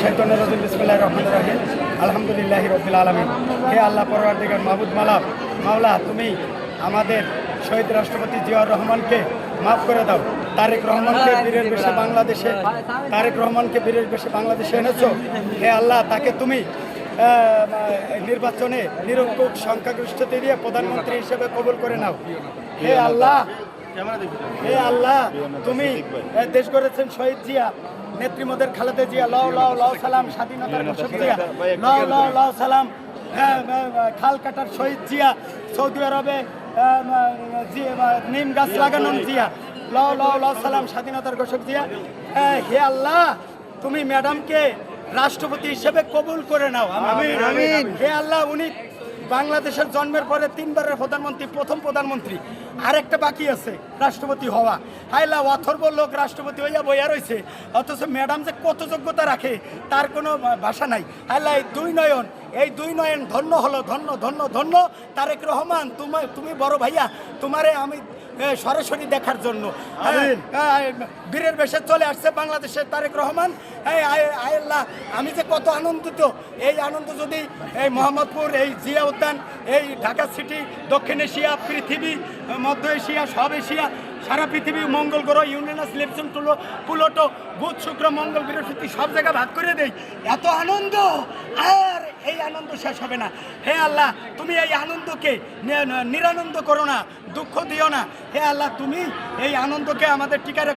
শাইতানির রাজিম বিসমিল্লাহির রহমানির রহিম আলহামদুলিল্লাহি রাব্বিল আলামিন। হে আল্লাহ পরওয়ারদিগার মাহবুব মাওলা, তুমি আমাদের শহীদ রাষ্ট্রপতি জিয়াউর রহমানকে মাফ করে দাও। তারেক রহমানকে বীরের বেশে বাংলাদেশে এনেছো। হে আল্লাহ, তাকে তুমি নির্বাচনে নিরঙ্কুশ সংখ্যাগরিষ্ঠতা দিয়ে প্রধানমন্ত্রী হিসেবে কবুল করে নাও। হে আল্লাহ, তুমি দেশ গড়েছেন শহীদ জিয়া, নেত্রী মোদের খালেদা জিয়া, লাও লাও লাও সালাম স্বাধীনতার ঘোষক জিয়া, লাও লাও লাও সালাম খাল কাটার শহীদ জিয়া, সৌদি আরবে নিম গাছ লাগানোর জিয়া, লাও লাও লাও সালাম স্বাধীনতার ঘোষক জিয়া। হে আল্লাহ, তুমি ম্যাডামকে রাষ্ট্রপতি হিসেবে কবুল করে নাও। আমিন। হে আল্লাহ, উনি বাংলাদেশের জন্মের পরে 3 বারের প্রধানমন্ত্রী, প্রথম প্রধানমন্ত্রী, আরেকটা বাকি আছে রাষ্ট্রপতি হওয়া। হাইলা অথর্ব লোক রাষ্ট্রপতি হইয়া বইয়া রয়েছে, অথচ ম্যাডাম যে কত যোগ্যতা রাখে তার কোনো ভাষা নাই। হাইলা এই দুই নয়ন ধন্য হলো, ধন্য ধন্য ধন্য তারেক রহমান। তুমি বড় ভাইয়া, তোমারে আমি সরাসরি দেখার জন্য বীরের বেশে চলে আসছে বাংলাদেশের তারেক রহমান। আল্লাহ, আমি যে কত আনন্দিত। এই আনন্দ যদি এই মোহাম্মদপুর, এই জিয়া উদ্যান, এই ঢাকা সিটি, দক্ষিণ এশিয়া, পৃথিবী, মধ্য এশিয়া, সব এশিয়া, সারা পৃথিবী, মঙ্গল গ্রহ, ইউরেনাস, নেপচুন, প্লুটো, বুধ, শুক্র, মঙ্গল, বৃহস্পতি সব জায়গায় ভাগ করে দেই। এত আনন্দ, আর এই আনন্দ শেষ হবে না। হে আল্লাহ, তুমি এই আনন্দকে নিরানন্দ করো না, দুঃখ দিও না। হে আল্লাহ, তুমি এই আনন্দকে আমাদের টিকারে